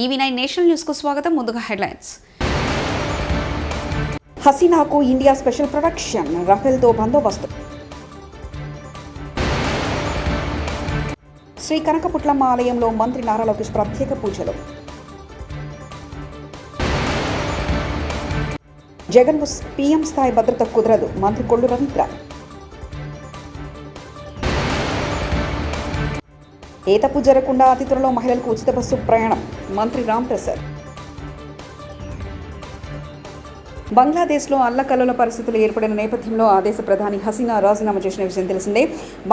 ఈవీ9 national news కు స్వాగతం. ముందుగా హెడ్లైన్స్. హసీనాకు ఇండియా స్పెషల్ ప్రొటెక్షన్, రఫేల్తో బందోబస్తు. శ్రీ కనకపుట్లమ్మ ఆలయంలో మంత్రి నారా లోకేష్ ప్రత్యేక పూజలు. జగన్ పీఎం స్థాయి భద్రత కుదరదు, మంత్రి కొల్లు రవీంద్ర. ఏ తప్పు జరగకుండా అతి త్వరలో మహిళలకు ఉచిత బస్సు ప్రయాణం, మంత్రి రామ్ ప్రసాద్. బంగ్లాదేశ్లో అల్లకల్లోల పరిస్థితులు ఏర్పడిన నేపథ్యంలో ఆ దేశ ప్రధాని హసీనా రాజీనామా చేసిన విషయం తెలిసిందే.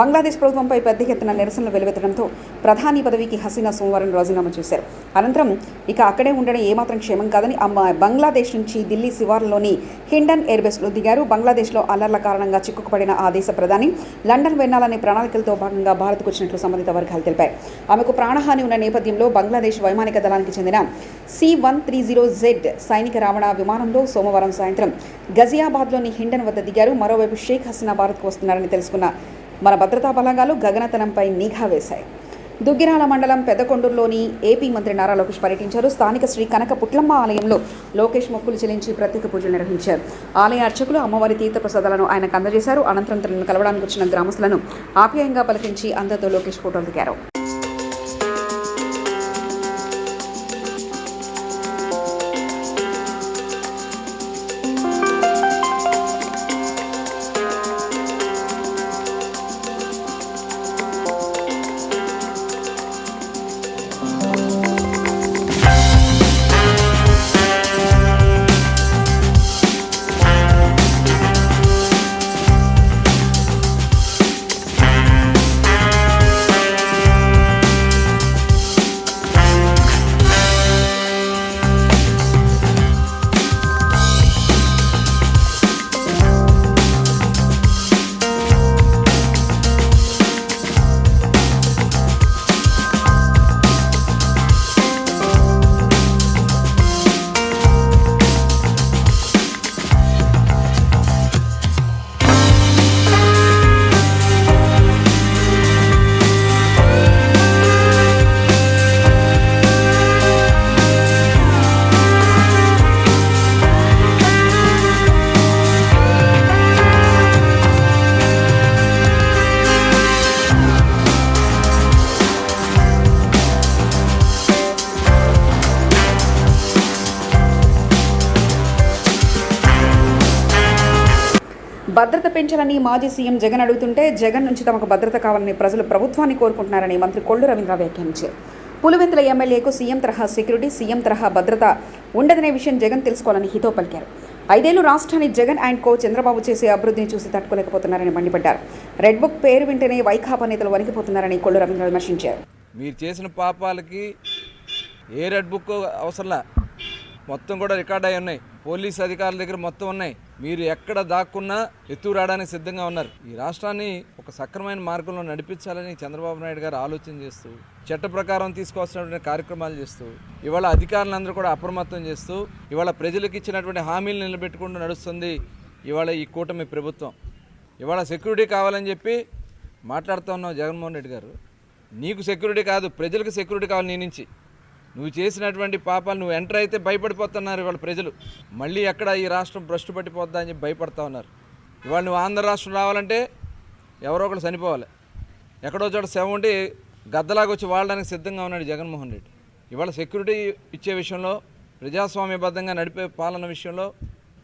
బంగ్లాదేశ్ ప్రభుత్వంపై పెద్ద ఎత్తున నిరసనలు వెలువెత్తడంతో ప్రధాని పదవికి హసీనా సోమవారం రాజీనామా చేశారు. అనంతరం ఇక అక్కడే ఉండడం ఏమాత్రం క్షేమం కాదని బంగ్లాదేశ్ నుంచి ఢిల్లీ శివార్లలోని హిండన్ ఎయిర్బేస్లో దిగారు. బంగ్లాదేశ్లో అల్లర్ల కారణంగా చిక్కుకుపడిన ఆ దేశ ప్రధాని లండన్ వెళ్లాలనే ప్రణాళికలతో భాగంగా భారత్కు వచ్చినట్లు సంబంధిత వర్గాలు తెలిపాయి. ఆమెకు ప్రాణహాని ఉన్న నేపథ్యంలో బంగ్లాదేశ్ వైమానిక దళానికి చెందిన C-130Z సైనిక రవాణా విమానంలో సోమవారం సాయంత్రం గజియాబాద్లోని హిండన్ వద్ద దిగారు. మరోవైపు షేక్ హసీనా భారత్కు వస్తున్నారని తెలుసుకున్న మన భద్రతా బలగాలు గగనతలంపై నిఘా వేశాయి. దుగ్గిరాల మండలం పెద్దకొండూరులోని ఏపీ మంత్రి నారా లోకేష్ పర్యటించారు. స్థానిక శ్రీ కనక పుట్లమ్మ ఆలయంలో లోకేష్ మొక్కులు చెల్లించి ప్రత్యేక పూజలు నిర్వహించారు. ఆలయ అర్చకులు అమ్మవారి తీర్థప్రసాదాలను ఆయనకు అందజేశారు. అనంతరం తనను కలవడానికి వచ్చిన గ్రామస్తులను ఆప్యాయంగా పలికించి అందరితో లోకేష్ ఫోటోలు దిగారు. భద్రత పెంచాలని మాజీ సీఎం జగన్ అడుగుతుంటే జగన్ నుంచి తమకు భద్రత కావాలని ప్రజలు ప్రభుత్వాన్ని కోరుకుంటున్నారని మంత్రి కొల్లు రవీంద్ర వ్యాఖ్యానించారు. పులివెందుల ఎమ్మెల్యేకు సీఎం తరహా సెక్యూరిటీ, సీఎం తరహా భద్రత ఉండదనే విషయం జగన్ తెలుసుకోవాలని హితో పలికారు. 5 ఏళ్లు రాష్ట్రాన్ని జగన్ అండ్ కో చంద్రబాబు చేసే అభివృద్ధిని చూసి తట్టుకోలేకపోతున్నారని మండిపడ్డారు. రెడ్ బుక్ పేరు వింటేనే వైకాపా నేతలు వణికిపోతున్నారని కొల్లు రవీంద్ర విమర్శించారు. మీరు చేసిన పాపాలకి ఏ రెడ్ బుక్ అవసరంలా, మొత్తం కూడా రికార్డ్ అయి ఉన్నాయి. పోలీస్ అధికారుల దగ్గర మొత్తం ఉన్నాయి. మీరు ఎక్కడ దాక్కున్నా ఎత్తుకు రావడానికి సిద్ధంగా ఉన్నారు. ఈ రాష్ట్రాన్ని ఒక సక్రమైన మార్గంలో నడిపించాలని చంద్రబాబు నాయుడు గారు ఆలోచన చేస్తూ చట్ట ప్రకారం తీసుకోవాల్సినటువంటి కార్యక్రమాలు చేస్తూ ఇవాళ అధికారులందరూ కూడా అప్రమత్తం చేస్తూ ఇవాళ ప్రజలకు ఇచ్చినటువంటి హామీలు నిలబెట్టుకుంటూ నడుస్తుంది ఇవాళ ఈ కూటమి ప్రభుత్వం. ఇవాళ సెక్యూరిటీ కావాలని చెప్పి మాట్లాడుతూ ఉన్నావు జగన్మోహన్ రెడ్డి గారు. నీకు సెక్యూరిటీ కాదు, ప్రజలకు సెక్యూరిటీ కావాలి. నీ నుంచి నువ్వు చేసినటువంటి పాపాలు నువ్వు ఎంటర్ అయితే భయపడిపోతున్నారు ఇవాళ ప్రజలు. మళ్ళీ ఎక్కడ ఈ రాష్ట్రం భ్రష్టు పట్టిపోద్దా అని చెప్పి భయపడతా ఉన్నారు. ఇవాళ నువ్వు ఆంధ్ర రాష్ట్రం రావాలంటే ఎవరో ఒకరు చనిపోవాలి. ఎక్కడో చోట శవం ఉండి గద్దలాగా వచ్చి వాడడానికి సిద్ధంగా ఉన్నాడు జగన్మోహన్ రెడ్డి. ఇవాళ సెక్యూరిటీ ఇచ్చే విషయంలో, ప్రజాస్వామ్యబద్ధంగా నడిపే పాలన విషయంలో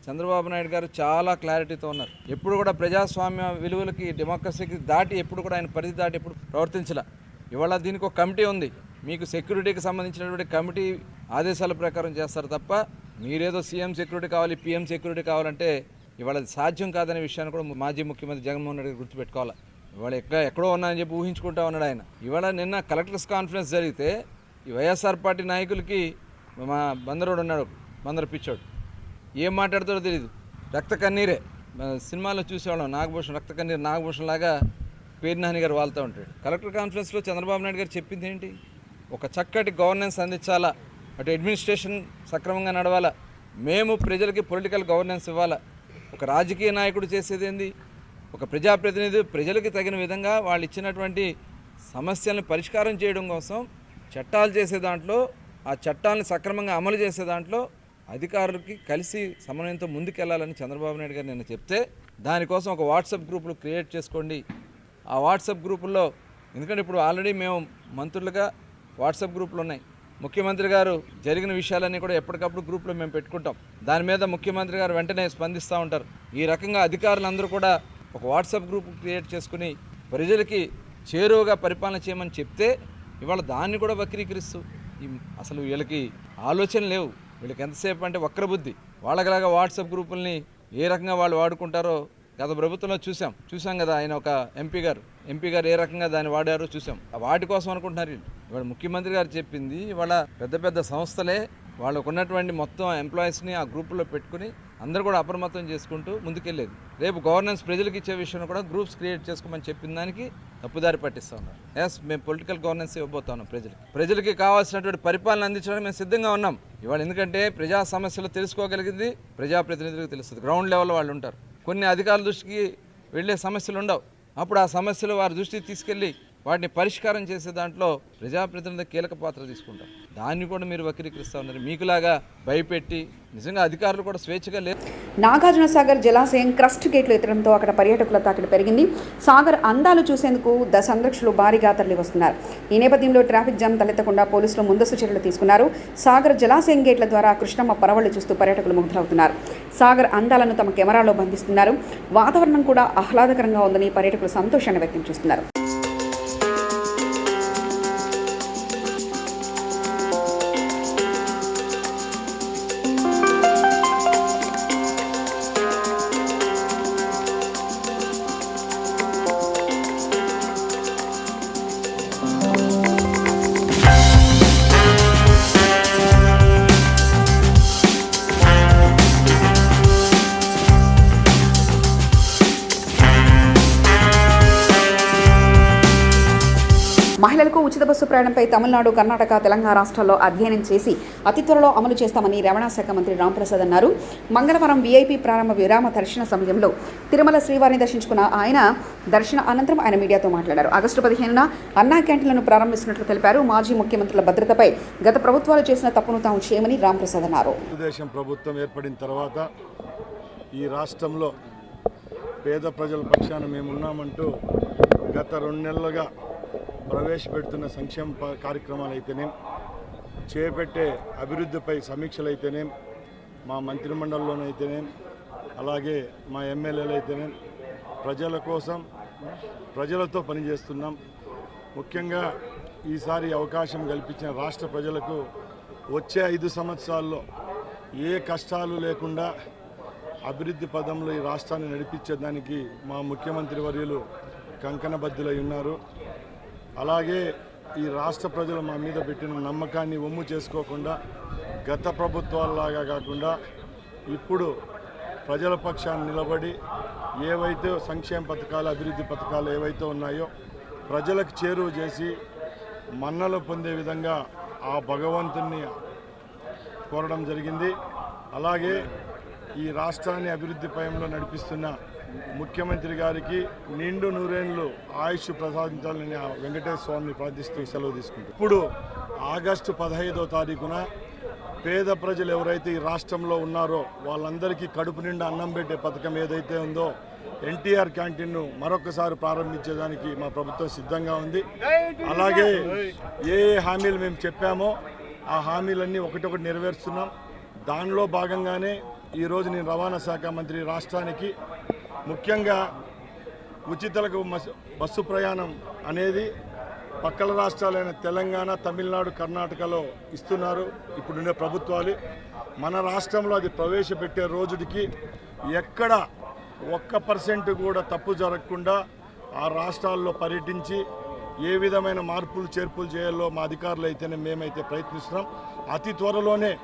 చంద్రబాబు నాయుడు గారు చాలా క్లారిటీతో ఉన్నారు. ఎప్పుడు కూడా ప్రజాస్వామ్య విలువలకి, డెమోక్రసీకి దాటి ఎప్పుడు కూడా ఆయన పరిధి దాటి ఎప్పుడు ప్రవర్తించలే. ఇవాళ దీనికి ఒక కమిటీ ఉంది. మీకు సెక్యూరిటీకి సంబంధించినటువంటి కమిటీ ఆదేశాల ప్రకారం చేస్తారు తప్ప మీరేదో సీఎం సెక్యూరిటీ కావాలి, పీఎం సెక్యూరిటీ కావాలంటే ఇవాళ అది సాధ్యం కాదనే విషయాన్ని కూడా మాజీ ముఖ్యమంత్రి జగన్మోహన్ రెడ్డి గుర్తుపెట్టుకోవాలి. ఇవాళ ఎక్కడో ఉన్నాయని చెప్పి ఊహించుకుంటా ఉన్నాడు ఆయన. ఇవాళ నిన్న కలెక్టర్స్ కాన్ఫరెన్స్ జరిగితే ఈ వైఎస్ఆర్ పార్టీ నాయకులకి మా బందరోడు ఉన్నాడు, బందర పిచ్చోడు, ఏం మాట్లాడతాడో తెలియదు. రక్త కన్నీరే. సినిమాలో చూసేవాళ్ళం, నాగభూషణ్ రక్త కన్నీరు నాగభూషణ్ లాగా పేరు నాని గారు వాళ్తూ ఉంటాడు. కలెక్టర్ కాన్ఫరెన్స్లో చంద్రబాబు నాయుడు గారు చెప్పింది ఏంటి? ఒక చక్కటి గవర్నెన్స్ అందించాలా, అటు అడ్మినిస్ట్రేషన్ సక్రమంగా నడవాలా, మేము ప్రజలకి పొలిటికల్ గవర్నెన్స్ ఇవ్వాలా. ఒక రాజకీయ నాయకుడు చేసేది ఏంది? ఒక ప్రజాప్రతినిధి ప్రజలకి తగిన విధంగా వాళ్ళు ఇచ్చినటువంటి సమస్యలను పరిష్కారం చేయడం కోసం చట్టాలు చేసే దాంట్లో ఆ చట్టాలను సక్రమంగా అమలు చేసే దాంట్లో అధికారులకి కలిసి సమన్వయంతో ముందుకెళ్లాలని చంద్రబాబు నాయుడు గారు నిన్న చెప్తే దానికోసం ఒక వాట్సాప్ గ్రూపులు క్రియేట్ చేసుకోండి. ఆ వాట్సాప్ గ్రూపుల్లో ఎందుకంటే ఇప్పుడు ఆల్రెడీ మేము మంత్రులుగా వాట్సాప్ గ్రూపులు ఉన్నాయి. ముఖ్యమంత్రి గారు జరిగిన విషయాలన్నీ కూడా ఎప్పటికప్పుడు గ్రూప్లో మేము పెట్టుకుంటాం. దాని మీద ముఖ్యమంత్రి గారు వెంటనే స్పందిస్తూ ఉంటారు. ఈ రకంగా అధికారులందరూ కూడా ఒక వాట్సాప్ గ్రూప్ క్రియేట్ చేసుకుని ప్రజలకి చేరువగా పరిపాలన చేయమని చెప్తే ఇవాళ దాన్ని కూడా వక్రీకరిస్తూ అసలు వీళ్ళకి ఆలోచన లేవు. వీళ్ళకి ఎంతసేపు అంటే వక్రబుద్ధి. వాళ్ళకిలాగా వాట్సాప్ గ్రూపుల్ని ఏ రకంగా వాళ్ళు వాడుకుంటారో గత ప్రభుత్వంలో చూసాం కదా. ఆయన ఒక ఎంపీ గారు ఏ రకంగా దాన్ని వాడారో చూసాం. వాటి కోసం అనుకుంటున్నారు వీళ్ళు. ఇవాళ ముఖ్యమంత్రి గారు చెప్పింది ఇవాళ పెద్ద సంస్థలే వాళ్ళకు ఉన్నటువంటి మొత్తం ఎంప్లాయీస్ని ఆ గ్రూపుల్లో పెట్టుకుని అందరూ కూడా అప్రమత్తం చేసుకుంటూ ముందుకెళ్ళేది. రేపు గవర్నెన్స్ ప్రజలకు ఇచ్చే విషయంలో కూడా గ్రూప్స్ క్రియేట్ చేసుకోమని చెప్పిన దానికి తప్పుదారి పట్టిస్తూ ఉన్నారు. మేము పొలిటికల్ గవర్నెన్స్ ఇవ్వబోతా ఉన్నాం. ప్రజలకి కావాల్సినటువంటి పరిపాలన అందించడానికి మేము సిద్ధంగా ఉన్నాం ఇవాళ. ఎందుకంటే ప్రజా సమస్యలు తెలుసుకోగలిగింది ప్రజాప్రతినిధులకు తెలుస్తుంది. గ్రౌండ్ లెవెల్లో వాళ్ళు ఉంటారు. కొన్ని అధికారుల దృష్టికి వెళ్ళే సమస్యలు ఉండవు. అప్పుడు ఆ సమస్యలు వారి దృష్టికి తీసుకెళ్ళి వాటిని పరిష్కారం చేసే దాంట్లో ప్రజాప్రతినిధులు కీలక పాత్ర తీసుకుంటారు. దాన్ని కూడా మీరు వక్రీకరిస్తూ ఉన్నారు. మీకులాగా భయపెట్టి నిజంగా అధికారులు కూడా స్వేచ్ఛగా లేరు. నాగార్జున సాగర్ జలాశయం క్రస్ట్ గేట్లు ఎత్తడంతో అక్కడ పర్యాటకుల తాకిడి పెరిగింది. సాగర్ అందాలు చూసేందుకు సందర్శకులు భారీగా తరలి వస్తున్నారు. ఈ నేపథ్యంలో ట్రాఫిక్ జామ్ తలెత్తకుండా పోలీసులు ముందస్తు చర్యలు తీసుకున్నారు. సాగర్ జలాశయం గేట్ల ద్వారా కృష్ణమ్మ పరవళ్లు చూస్తూ పర్యాటకులు ముగ్ధులవుతున్నారు. సాగర్ అందాలను తమ కెమెరాలో బంధిస్తున్నారు. వాతావరణం కూడా ఆహ్లాదకరంగా ఉందని పర్యాటకులు సంతోషాన్ని వ్యక్తం చేస్తున్నారు. మహిళలకు ఉచిత బస్సు ప్రయాణంపై తమిళనాడు, కర్ణాటక, తెలంగాణ రాష్ట్రాల్లో అధ్యయనం చేసి అతి త్వరలో అమలు చేస్తామని రవాణా శాఖ మంత్రి రాంప్రసాద్ అన్నారు. మంగళవారం వీఐపీ ప్రారంభ విరామ దర్శన సమయంలో తిరుమల శ్రీవారిని దర్శించుకున్న ఆయన దర్శన అనంతరం ఆయన మీడియాతో మాట్లాడారు. ఆగస్టు 15న అన్నా క్యాంటీన్లను ప్రారంభిస్తున్నట్లు తెలిపారు. మాజీ ముఖ్యమంత్రుల భద్రతపై గత ప్రభుత్వాలు చేసిన తప్పును తాము చేయమని రాంప్రసాద్ అన్నారు. తెలుగుదేశం ప్రభుత్వం ఏర్పడిన తర్వాత ఈ రాష్ట్రంలో పేద ప్రజల పక్షాన మేమున్నామంటూ గత 2 నెలలుగా ప్రవేశపెడుతున్న సంక్షేమ కార్యక్రమాలు అయితేనేం, చేపట్టే అభివృద్ధిపై సమీక్షలు అయితేనేం, మా మంత్రిమండలిలోనైతేనేం, అలాగే మా ఎమ్మెల్యేలు అయితేనేం ప్రజల కోసం ప్రజలతో పనిచేస్తున్నాం. ముఖ్యంగా ఈసారి అవకాశం కల్పించిన రాష్ట్ర ప్రజలకు వచ్చే 5 సంవత్సరాల్లో ఏ కష్టాలు లేకుండా అభివృద్ధి పదంలో ఈ రాష్ట్రాన్ని నడిపించేదానికి మా ముఖ్యమంత్రి వర్యులు కంకణబద్ధులై ఉన్నారు. అలాగే ఈ రాష్ట్ర ప్రజలు మా మీద పెట్టిన నమ్మకాన్ని ఒమ్ము చేసుకోకుండా గత ప్రభుత్వాలలాగా కాకుండా ఇప్పుడు ప్రజల పక్షాన్ని నిలబడి ఏవైతే సంక్షేమ పథకాలు, అభివృద్ధి పథకాలు ఏవైతే ఉన్నాయో ప్రజలకు చేరువ చేసి మన్నలు పొందే విధంగా ఆ భగవంతుని కోరడం జరిగింది. అలాగే ఈ రాష్ట్రాన్ని అభివృద్ధి పయంలో నడిపిస్తున్న ముఖ్యమంత్రి గారికి నిండు 100 ఏళ్ళు ఆయుష్ ప్రసాదించాలని వెంకటేశ్వర స్వామిని ప్రార్థిస్తూ సెలవు తీసుకుంటారు. ఇప్పుడు ఆగస్టు 15వ తారీఖున పేద ప్రజలు ఎవరైతే ఈ రాష్ట్రంలో ఉన్నారో వాళ్ళందరికీ కడుపు నిండా అన్నం పెట్టే పథకం ఏదైతే ఉందో ఎన్టీఆర్ క్యాంటీన్ను మరొకసారి ప్రారంభించేదానికి మా ప్రభుత్వం సిద్ధంగా ఉంది. అలాగే ఏ హామీలు మేము చెప్పామో ఆ హామీలన్నీ ఒకటొకటి నెరవేరుస్తున్నాం. దానిలో భాగంగానే ఈరోజు నేను రవాణా శాఖ మంత్రి రాష్ట్రానికి ముఖ్యంగా ఉచితలకు బస్సు ప్రయాణం అనేది పక్కల రాష్ట్రాలైన తెలంగాణ, తమిళనాడు, కర్ణాటకలో ఇస్తున్నారు ఇప్పుడున్న ప్రభుత్వాలు. మన రాష్ట్రంలో అది ప్రవేశపెట్టే రోజుకి ఎక్కడ 1% కూడా తప్పు జరగకుండా ఆ రాష్ట్రాల్లో పర్యటించి ఏ విధమైన మార్పులు చేర్పులు చేయాలో మా అధికారులు అయితేనే మేమైతే ప్రయత్నిస్తున్నాం. అతి త్వరలోనే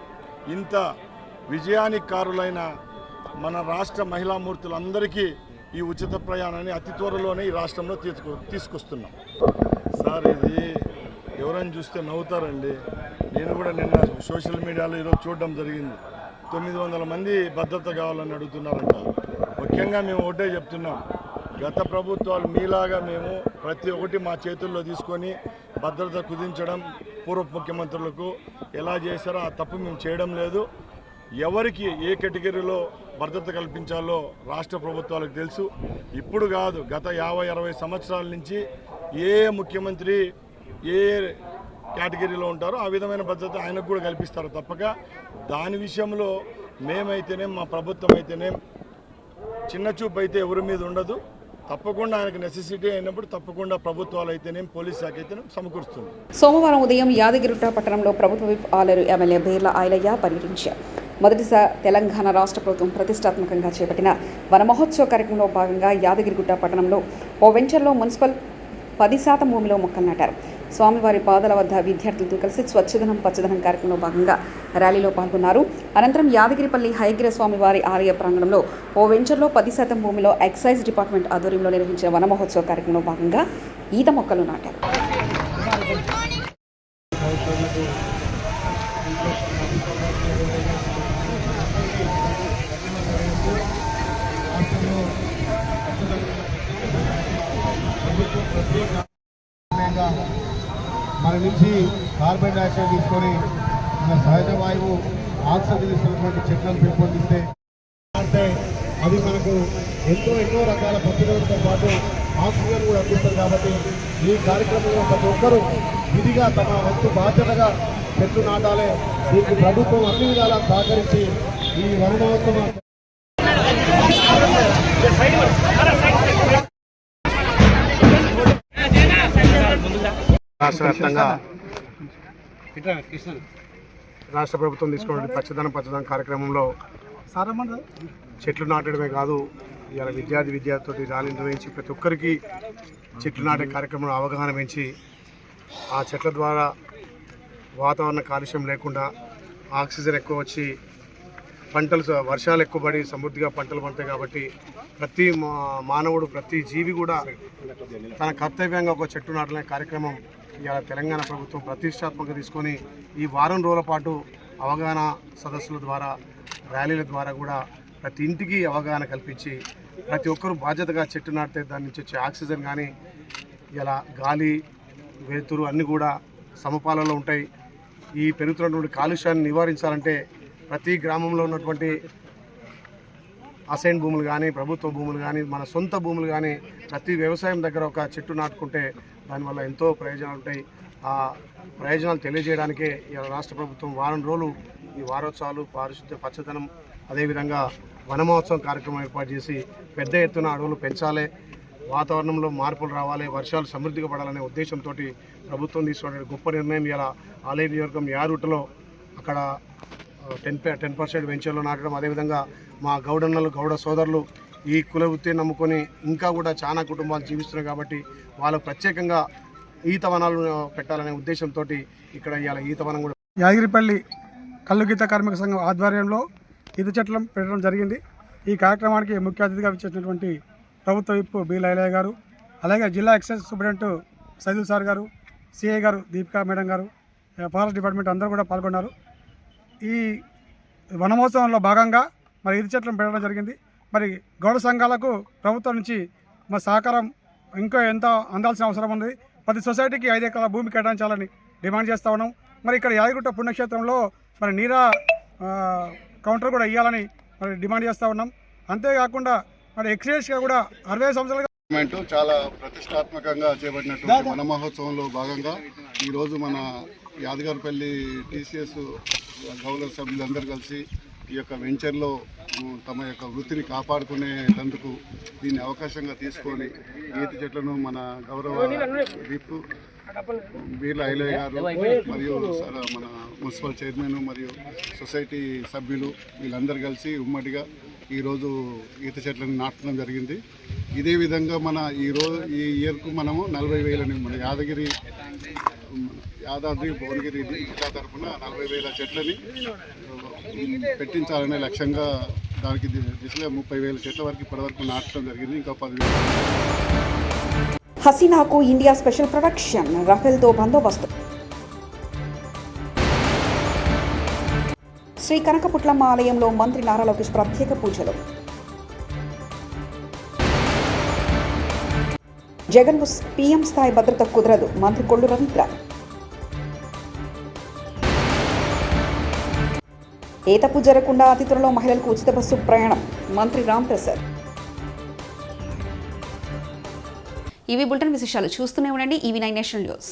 ఇంత విజయానికి కారులైన మన రాష్ట్ర మహిళామూర్తులందరికీ ఈ ఉచిత ప్రయాణాన్ని అతి త్వరలోనే ఈ రాష్ట్రంలో తీసుకొస్తున్నాం. సార్ ఇది ఎవరైనా చూస్తే నవ్వుతారండి. నేను కూడా నిన్న సోషల్ మీడియాలో ఈరోజు చూడడం జరిగింది. 900 మంది భద్రత కావాలని అడుగుతున్నారంట. ముఖ్యంగా మేము ఒకటే చెప్తున్నాం, గత ప్రభుత్వాలు మీలాగా మేము ప్రతి ఒక్కటి మా చేతుల్లో తీసుకొని భద్రత కుదించడం పూర్వ ముఖ్యమంత్రులకు ఎలా చేశారో ఆ తప్పు మేము చేయడం లేదు. ఎవరికి ఏ కేటగిరీలో భద్రత కల్పించాలో రాష్ట్ర ప్రభుత్వాలకు తెలుసు. ఇప్పుడు కాదు, గత 50-60 సంవత్సరాల నుంచి ఏ ముఖ్యమంత్రి ఏ కేటగిరీలో ఉంటారో ఆ విధమైన భద్రత ఆయనకు కూడా కల్పిస్తారు తప్పక. దాని విషయంలో మేమైతేనేం మా ప్రభుత్వం అయితేనేం చిన్న చూపు అయితే ఎవరి మీద ఉండదు. తప్పకుండా ఆయనకు నెసెసిటీ అయినప్పుడు తప్పకుండా ప్రభుత్వాలు అయితేనేం పోలీస్ శాఖ అయితేనేం సమకూరుస్తుంది. సోమవారం ఉదయం యాదగిరిగుట్ట పట్టణంలో ప్రభుత్వ విప్ ఆలేరు ఎమ్మెల్యే బీర్ల ఐలయ్య పర్యటించారు. మొదటిసారి తెలంగాణ రాష్ట్ర ప్రభుత్వం ప్రతిష్టాత్మకంగా చేపట్టిన వన మహోత్సవ కార్యక్రమంలో భాగంగా యాదగిరిగుట్ట పట్టణంలో ఓ వెంచర్లో మున్సిపల్ 10% భూమిలో మొక్కలు నాటారు. స్వామివారి పాదాల వద్ద విద్యార్థులతో కలిసి స్వచ్ఛదనం పచ్చదనం కార్యక్రమంలో భాగంగా ర్యాలీలో పాల్గొన్నారు. అనంతరం యాదగిరిపల్లి హయగిరి స్వామివారి ఆలయ ప్రాంగణంలో ఓ వెంచర్లో 10% భూమిలో ఎక్సైజ్ డిపార్ట్మెంట్ ఆధ్వర్యంలో నిర్వహించిన వన మహోత్సవ కార్యక్రమంలో భాగంగా ఈత మొక్కలు నాటారు. మన నుంచి కార్బన్ డైఆక్సైడ్ తీసుకొని మన సహజ వాయువు ఆక్సిజన్ తీసుకున్నటువంటి చెట్లను పెంపొందిస్తే అంటే అది మనకు ఎన్నో రకాల ప్రతిరోధంతో పాటు ఆక్సిజన్ కూడా అందిస్తుంది. కాబట్టి ఈ కార్యక్రమంలో ప్రతి ఒక్కరూ విధిగా తమ వంతు బాధ్యతగా చెట్లు నాటాలి. దీనికి ప్రభుత్వం అన్ని విధాలా సహకరించి ఈ వన మహోత్సవం రాష్ట్ర వ్యాప్తంగా రాష్ట్ర ప్రభుత్వం తీసుకున్న పచ్చదనం కార్యక్రమంలో చెట్లు నాటడమే కాదు, ఇవాళ విద్యార్థులతో ర్యాలీ నిర్వహించి ప్రతి ఒక్కరికి చెట్లు నాటే కార్యక్రమంలో అవగాహన పెంచి ఆ చెట్ల ద్వారా వాతావరణ కాలుష్యం లేకుండా ఆక్సిజన్ ఎక్కువ వచ్చి పంటలు వర్షాలు ఎక్కువ పడి సమృద్ధిగా పంటలు పండుతాయి. కాబట్టి ప్రతి మానవుడు ప్రతి జీవి కూడా తన కర్తవ్యంగా ఒక చెట్టు నాటలనే కార్యక్రమం ఇవాళ తెలంగాణ ప్రభుత్వం ప్రతిష్టాత్మకంగా తీసుకొని ఈ వారం రోజుల పాటు అవగాహన సదస్సుల ద్వారా ర్యాలీల ద్వారా కూడా ప్రతి ఇంటికి అవగాహన కల్పించి ప్రతి ఒక్కరూ బాధ్యతగా చెట్టు నాటితే దాని నుంచి వచ్చే ఆక్సిజన్ కానీ ఇలా గాలి వెలుతురు అన్నీ కూడా సమపాలలో ఉంటాయి. ఈ పెరుగుతున్నటువంటి కాలుష్యాన్ని నివారించాలంటే ప్రతి గ్రామంలో ఉన్నటువంటి అసైన్ భూములు కానీ ప్రభుత్వ భూములు కానీ మన సొంత భూములు కానీ ప్రతి వ్యవసాయం దగ్గర ఒక చెట్టు నాటుకుంటే దానివల్ల ఎంతో ప్రయోజనాలు ఉంటాయి. ఆ ప్రయోజనాలు తెలియజేయడానికే ఇలా రాష్ట్ర ప్రభుత్వం వారం రోజులు ఈ వారోత్సవాలు పారిశుద్ధ్య పచ్చదనం అదేవిధంగా వన మహోత్సవం కార్యక్రమం ఏర్పాటు చేసి పెద్ద ఎత్తున అడవులు పెంచాలి, వాతావరణంలో మార్పులు రావాలి, వర్షాలు సమృద్ధిగా పడాలనే ఉద్దేశంతో ప్రభుత్వం తీసుకున్న గొప్ప నిర్ణయం. ఇలా ఆలయ నియోజకవర్గం యారుటలో అక్కడ 10% వెంచర్లో నాటడం, అదేవిధంగా మా గౌడ సోదరులు ఈ కుల వృత్తిని నమ్ముకొని ఇంకా కూడా చాలా కుటుంబాలు జీవిస్తున్నాయి. కాబట్టి వాళ్ళు ప్రత్యేకంగా ఈత వనాలు పెట్టాలనే ఉద్దేశంతో ఇక్కడ ఇవాళ ఈత వనం కూడా యాదగిరిపల్లి కల్లు గీత కార్మిక సంఘం ఆధ్వర్యంలో ఈత చెట్లు పెట్టడం జరిగింది. ఈ కార్యక్రమానికి ముఖ్య అతిథిగా వచ్చేసినటువంటి ప్రభుత్వ విప్ బీర్ల ఐలయ్య గారు, అలాగే జిల్లా ఎక్సైజ్ సూపరింటెండెంట్ సైదుల్ సార్ గారు, సిఐ గారు దీపికా మేడం గారు, ఫారెస్ట్ డిపార్ట్మెంట్ అందరూ కూడా పాల్గొన్నారు. ఈ వనమహోత్సవంలో భాగంగా మరి ఈత చెట్లను పెట్టడం జరిగింది. మరి గౌడ సంఘాలకు ప్రభుత్వం నుంచి మరి సహకారం ఇంకా ఎంత అందాల్సిన అవసరం ఉంది. ప్రతి సొసైటీకి 5 ఎకరాల భూమి కేటాయించాలని డిమాండ్ చేస్తూ ఉన్నాం. మరి ఇక్కడ యాదగిరిగుట్ట పుణ్యక్షేత్రంలో మరి నీరా కౌంటర్ కూడా ఇవ్వాలని మరి డిమాండ్ చేస్తూ ఉన్నాం. అంతేకాకుండా మరి ఎక్స్చేంజ్గా కూడా 60 సంవత్సరాలుగా చాలా ప్రతిష్టాత్మకంగా చేపట్టినటువంటి వన మహోత్సవంలో భాగంగా ఈరోజు మన యాదగిరిపల్లి టీసీఎస్ గౌరవ సభ్యులందరూ కలిసి ఈ యొక్క వెంచర్లో తమ యొక్క వృత్తిని కాపాడుకునేందుకు దీన్ని అవకాశంగా తీసుకొని ఈత చెట్లను మన గౌరవ విప్ బీర్ల ఐలయ్య గారు మరియు మన మున్సిపల్ చైర్మన్ మరియు సొసైటీ సభ్యులు వీళ్ళందరూ కలిసి ఉమ్మడిగా ఈరోజు ఈత చెట్లను నాటడం జరిగింది. ఇదే విధంగా మన ఈ ఇయర్కు మనము 40,000 మన యాదాద్రి భువనగిరి జిల్లా తరఫున 40,000 చెట్లని పెట్టించాలనే లక్ష్యంగా దానికి దిశగా 30,000 చెట్ల వరకు ఇప్పటివరకు నాటడం జరిగింది. ఇంకా 10,000. హసీనాకు ఇండియా స్పెషల్ ప్రొడక్షన్ రఫేల్తో బందోబస్తు. శ్రీ కనకపుట్లమ్మ ఆలయంలో మంత్రి నారా లోకేష్ ప్రత్యేక పూజలు. జగన్ పీఎం స్థాయి భద్రత కుదరదు, మంత్రి కొల్లు రవీంద్ర. ఏ తప్పు జరగకుండా అతి త్వరలో మహిళలకు ఉచిత బస్సు ప్రయాణం మంత్రి రామ్ ప్రసాద్. ఇవి బులెటిన్ విశేషాలు. చూస్తూనే ఉండండి EV9 నేషనల్ న్యూస్.